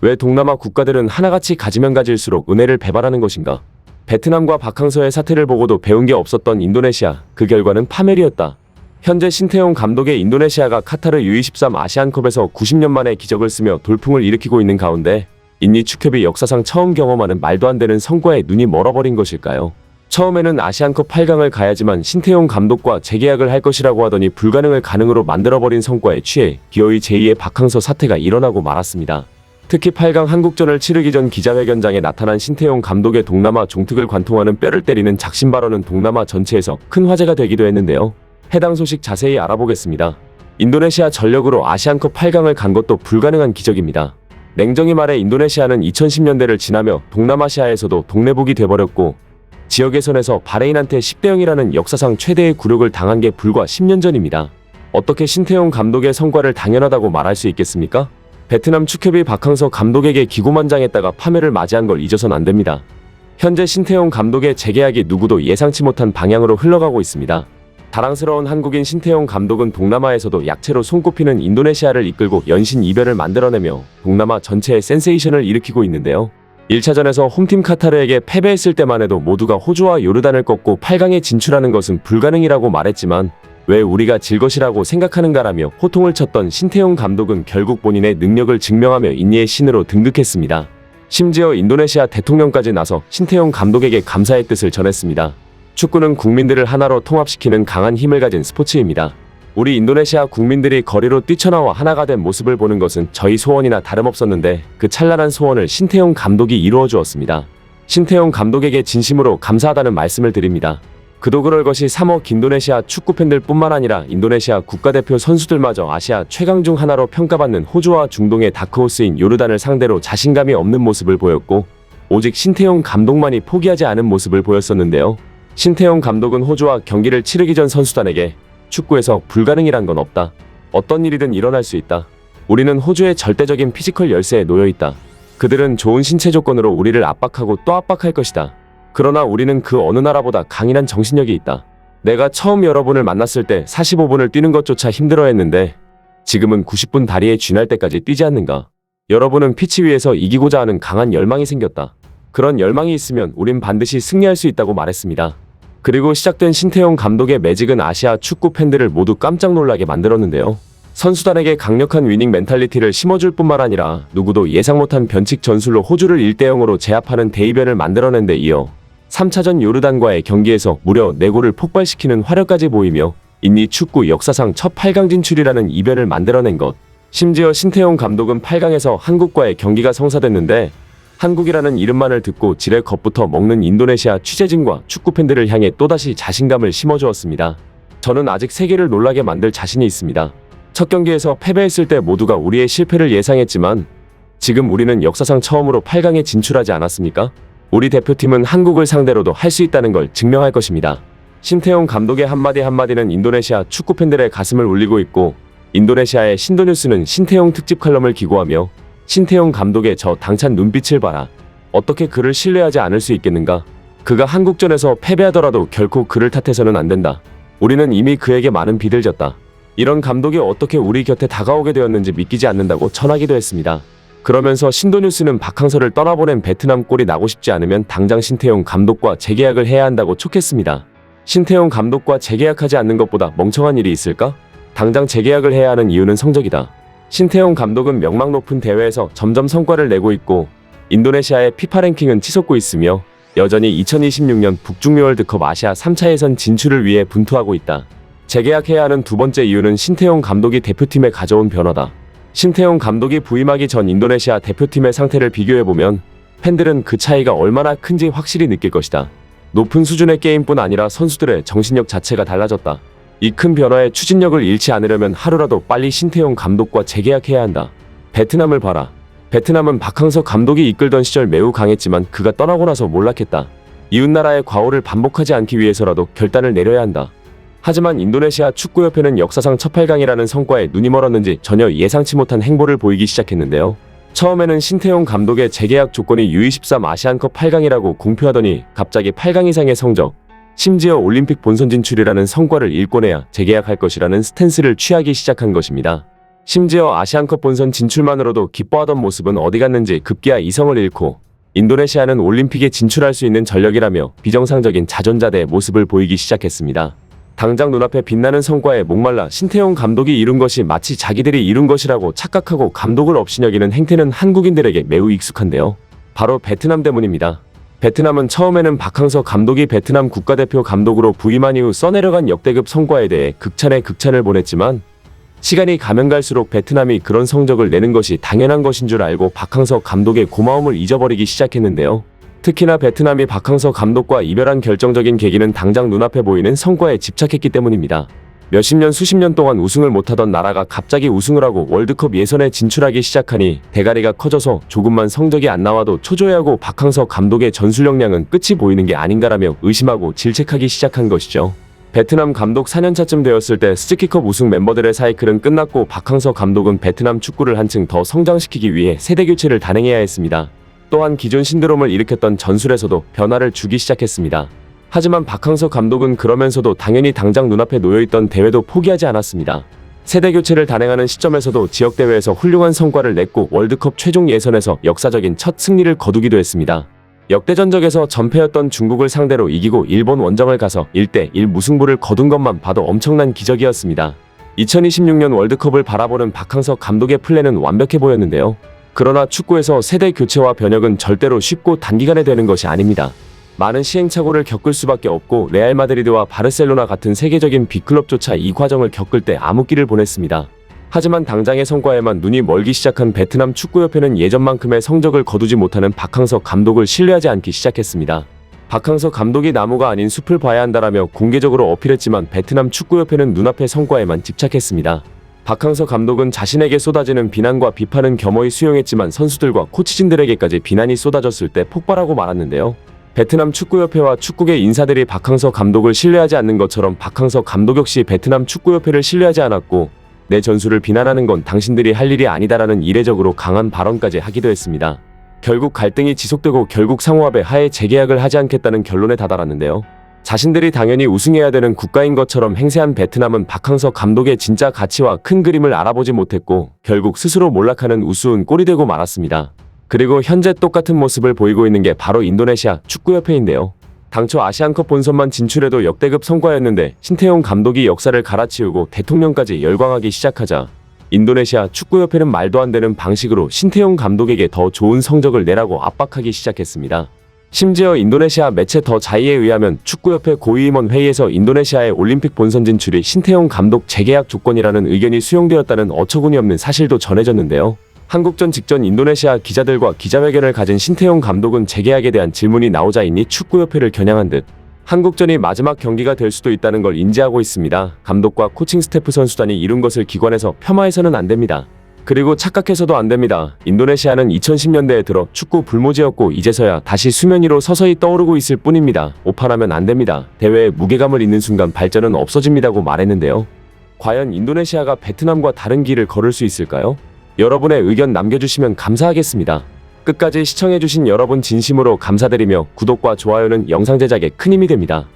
왜 동남아 국가들은 하나같이 가지면 가질수록 은혜를 배발하는 것인가? 베트남과 박항서의 사태를 보고도 배운 게 없었던 인도네시아, 그 결과는 파멸이었다. 현재 신태용 감독의 인도네시아가 카타르 U23 아시안컵에서 90년 만에 기적을 쓰며 돌풍을 일으키고 있는 가운데 인니 축협이 역사상 처음 경험하는 말도 안 되는 성과에 눈이 멀어버린 것일까요? 처음에는 아시안컵 8강을 가야지만 신태용 감독과 재계약을 할 것이라고 하더니 불가능을 가능으로 만들어버린 성과에 취해 기어이 제2의 박항서 사태가 일어나고 말았습니다. 특히 8강 한국전을 치르기 전 기자회견장에 나타난 신태용 감독의 동남아 종특을 관통하는 뼈를 때리는 작심 발언은 동남아 전체에서 큰 화제가 되기도 했는데요. 해당 소식 자세히 알아보겠습니다. 인도네시아 전력으로 아시안컵 8강을 간 것도 불가능한 기적입니다. 냉정히 말해 인도네시아는 2010년대를 지나며 동남아시아에서도 동네북이 돼버렸고 지역 예선에서 바레인한테 10대 0이라는 역사상 최대의 굴욕을 당한 게 불과 10년 전입니다. 어떻게 신태용 감독의 성과를 당연하다고 말할 수 있겠습니까? 베트남 축협이 박항서 감독에게 기고만장했다가 파멸을 맞이한 걸 잊어선 안 됩니다. 현재 신태용 감독의 재계약이 누구도 예상치 못한 방향으로 흘러가고 있습니다. 자랑스러운 한국인 신태용 감독은 동남아에서도 약체로 손꼽히는 인도네시아를 이끌고 연신 이변을 만들어내며 동남아 전체에 센세이션을 일으키고 있는데요. 1차전에서 홈팀 카타르에게 패배했을 때만 해도 모두가 호주와 요르단을 꺾고 8강에 진출하는 것은 불가능이라고 말했지만 왜 우리가 질 것이라고 생각하는가라며 호통을 쳤던 신태용 감독은 결국 본인의 능력을 증명하며 인니의 신으로 등극했습니다. 심지어 인도네시아 대통령까지 나서 신태용 감독에게 감사의 뜻을 전했습니다. 축구는 국민들을 하나로 통합시키는 강한 힘을 가진 스포츠입니다. 우리 인도네시아 국민들이 거리로 뛰쳐나와 하나가 된 모습을 보는 것은 저희 소원이나 다름없었는데 그 찬란한 소원을 신태용 감독이 이루어 주었습니다. 신태용 감독에게 진심으로 감사하다는 말씀을 드립니다. 그도 그럴 것이 3억 인도네시아 축구팬들 뿐만 아니라 인도네시아 국가대표 선수들마저 아시아 최강 중 하나로 평가받는 호주와 중동의 다크호스인 요르단을 상대로 자신감이 없는 모습을 보였고 오직 신태용 감독만이 포기하지 않은 모습을 보였었는데요. 신태용 감독은 호주와 경기를 치르기 전 선수단에게 축구에서 불가능이란 건 없다. 어떤 일이든 일어날 수 있다. 우리는 호주의 절대적인 피지컬 열세에 놓여있다. 그들은 좋은 신체 조건으로 우리를 압박하고 또 압박할 것이다. 그러나 우리는 그 어느 나라보다 강인한 정신력이 있다. 내가 처음 여러분을 만났을 때 45분을 뛰는 것조차 힘들어했는데 지금은 90분 다리에 쥐날 때까지 뛰지 않는가. 여러분은 피치 위에서 이기고자 하는 강한 열망이 생겼다. 그런 열망이 있으면 우린 반드시 승리할 수 있다고 말했습니다. 그리고 시작된 신태용 감독의 매직은 아시아 축구 팬들을 모두 깜짝 놀라게 만들었는데요. 선수단에게 강력한 위닝 멘탈리티를 심어줄 뿐만 아니라 누구도 예상 못한 변칙 전술로 호주를 1대 0으로 제압하는 대이변을 만들어낸 데 이어 3차전 요르단과의 경기에서 무려 4골을 폭발시키는 화력까지 보이며 인니 축구 역사상 첫 8강 진출이라는 이변을 만들어낸 것. 심지어 신태용 감독은 8강에서 한국과의 경기가 성사됐는데 한국이라는 이름만을 듣고 지레 겁부터 먹는 인도네시아 취재진과 축구팬들을 향해 또다시 자신감을 심어주었습니다. 저는 아직 세계를 놀라게 만들 자신이 있습니다. 첫 경기에서 패배했을 때 모두가 우리의 실패를 예상했지만 지금 우리는 역사상 처음으로 8강에 진출하지 않았습니까? 우리 대표팀은 한국을 상대로도 할 수 있다는 걸 증명할 것입니다. 신태용 감독의 한마디 한마디는 인도네시아 축구팬들의 가슴을 울리고 있고 인도네시아의 신도뉴스는 신태용 특집 칼럼을 기고하며 신태용 감독의 저 당찬 눈빛을 봐라. 어떻게 그를 신뢰하지 않을 수 있겠는가? 그가 한국전에서 패배하더라도 결코 그를 탓해서는 안 된다. 우리는 이미 그에게 많은 빚을 졌다. 이런 감독이 어떻게 우리 곁에 다가오게 되었는지 믿기지 않는다고 전하기도 했습니다. 그러면서 신도뉴스는 박항서를 떠나보낸 베트남 꼴이 나고 싶지 않으면 당장 신태용 감독과 재계약을 해야 한다고 촉했습니다. 신태용 감독과 재계약하지 않는 것보다 멍청한 일이 있을까? 당장 재계약을 해야 하는 이유는 성적이다. 신태용 감독은 명망 높은 대회에서 점점 성과를 내고 있고 인도네시아의 피파 랭킹은 치솟고 있으며 여전히 2026년 북중미 월드컵 아시아 3차 예선 진출을 위해 분투하고 있다. 재계약해야 하는 두 번째 이유는 신태용 감독이 대표팀에 가져온 변화다. 신태용 감독이 부임하기 전 인도네시아 대표팀의 상태를 비교해보면 팬들은 그 차이가 얼마나 큰지 확실히 느낄 것이다. 높은 수준의 게임뿐 아니라 선수들의 정신력 자체가 달라졌다. 이 큰 변화에 추진력을 잃지 않으려면 하루라도 빨리 신태용 감독과 재계약해야 한다. 베트남을 봐라. 베트남은 박항서 감독이 이끌던 시절 매우 강했지만 그가 떠나고 나서 몰락했다. 이웃나라의 과오를 반복하지 않기 위해서라도 결단을 내려야 한다. 하지만 인도네시아 축구협회는 역사상 첫 8강이라는 성과에 눈이 멀었는지 전혀 예상치 못한 행보를 보이기 시작했는데요. 처음에는 신태용 감독의 재계약 조건이 U23 아시안컵 8강이라고 공표하더니 갑자기 8강 이상의 성적, 심지어 올림픽 본선 진출이라는 성과를 일궈내야 재계약할 것이라는 스탠스를 취하기 시작한 것입니다. 심지어 아시안컵 본선 진출만으로도 기뻐하던 모습은 어디 갔는지 급기야 이성을 잃고 인도네시아는 올림픽에 진출할 수 있는 전력이라며 비정상적인 자존자대의 모습을 보이기 시작했습니다. 당장 눈앞에 빛나는 성과에 목말라 신태용 감독이 이룬 것이 마치 자기들이 이룬 것이라고 착각하고 감독을 업신여기는 행태는 한국인들에게 매우 익숙한데요. 바로 베트남 때문입니다. 베트남은 처음에는 박항서 감독이 베트남 국가대표 감독으로 부임한 이후 써내려간 역대급 성과에 대해 극찬에 극찬을 보냈지만 시간이 가면 갈수록 베트남이 그런 성적을 내는 것이 당연한 것인 줄 알고 박항서 감독의 고마움을 잊어버리기 시작했는데요. 특히나 베트남이 박항서 감독과 이별한 결정적인 계기는 당장 눈앞에 보이는 성과에 집착했기 때문입니다. 몇십 년 수십 년 동안 우승을 못하던 나라가 갑자기 우승을 하고 월드컵 예선에 진출하기 시작하니 대가리가 커져서 조금만 성적이 안 나와도 초조해하고 박항서 감독의 전술 역량은 끝이 보이는 게 아닌가라며 의심하고 질책하기 시작한 것이죠. 베트남 감독 4년차쯤 되었을 때 스즈키컵 우승 멤버들의 사이클은 끝났고 박항서 감독은 베트남 축구를 한층 더 성장시키기 위해 세대 교체를 단행해야 했습니다. 또한 기존 신드롬을 일으켰던 전술에서도 변화를 주기 시작했습니다. 하지만 박항서 감독은 그러면서도 당연히 당장 눈앞에 놓여있던 대회도 포기하지 않았습니다. 세대 교체를 단행하는 시점에서도 지역대회에서 훌륭한 성과를 냈고 월드컵 최종 예선에서 역사적인 첫 승리를 거두기도 했습니다. 역대 전적에서 전패였던 중국을 상대로 이기고 일본 원정을 가서 1대1 무승부를 거둔 것만 봐도 엄청난 기적이었습니다. 2026년 월드컵을 바라보는 박항서 감독의 플랜은 완벽해 보였는데요. 그러나 축구에서 세대 교체와 변혁은 절대로 쉽고 단기간에 되는 것이 아닙니다. 많은 시행착오를 겪을 수밖에 없고 레알 마드리드와 바르셀로나 같은 세계적인 빅클럽조차 이 과정을 겪을 때 암흑기를 보냈습니다. 하지만 당장의 성과에만 눈이 멀기 시작한 베트남 축구협회는 예전만큼의 성적을 거두지 못하는 박항서 감독을 신뢰하지 않기 시작했습니다. 박항서 감독이 나무가 아닌 숲을 봐야 한다라며 공개적으로 어필했지만 베트남 축구협회는 눈앞의 성과에만 집착했습니다. 박항서 감독은 자신에게 쏟아지는 비난과 비판은 겸허히 수용했지만 선수들과 코치진들에게까지 비난이 쏟아졌을 때 폭발하고 말았는데요. 베트남 축구협회와 축구계 인사들이 박항서 감독을 신뢰하지 않는 것처럼 박항서 감독 역시 베트남 축구협회를 신뢰하지 않았고 내 전술을 비난하는 건 당신들이 할 일이 아니다라는 이례적으로 강한 발언까지 하기도 했습니다. 결국 갈등이 지속되고 결국 상호합의 하에 재계약을 하지 않겠다는 결론에 다다랐는데요. 자신들이 당연히 우승해야 되는 국가인 것처럼 행세한 베트남은 박항서 감독의 진짜 가치와 큰 그림을 알아보지 못했고 결국 스스로 몰락하는 우스운 꼴이 되고 말았습니다. 그리고 현재 똑같은 모습을 보이고 있는 게 바로 인도네시아 축구협회인데요. 당초 아시안컵 본선만 진출해도 역대급 성과였는데 신태용 감독이 역사를 갈아치우고 대통령까지 열광하기 시작하자 인도네시아 축구협회는 말도 안 되는 방식으로 신태용 감독에게 더 좋은 성적을 내라고 압박하기 시작했습니다. 심지어 인도네시아 매체 더 자이에 의하면 축구협회 고위임원 회의에서 인도네시아의 올림픽 본선 진출이 신태용 감독 재계약 조건이라는 의견이 수용되었다는 어처구니 없는 사실도 전해졌는데요. 한국전 직전 인도네시아 기자들과 기자회견을 가진 신태용 감독은 재계약에 대한 질문이 나오자이니 축구협회를 겨냥한 듯 한국전이 마지막 경기가 될 수도 있다는 걸 인지하고 있습니다. 감독과 코칭 스태프 선수단이 이룬 것을 기관에서 폄하해서는 안 됩니다. 그리고 착각해서도 안 됩니다. 인도네시아는 2010년대에 들어 축구 불모지였고 이제서야 다시 수면 위로 서서히 떠오르고 있을 뿐입니다. 오판하면 안 됩니다. 대회에 무게감을 잇는 순간 발전은 없어집니다고 말했는데요. 과연 인도네시아가 베트남과 다른 길을 걸을 수 있을까요? 여러분의 의견 남겨주시면 감사하겠습니다. 끝까지 시청해주신 여러분 진심으로 감사드리며 구독과 좋아요는 영상 제작에 큰 힘이 됩니다.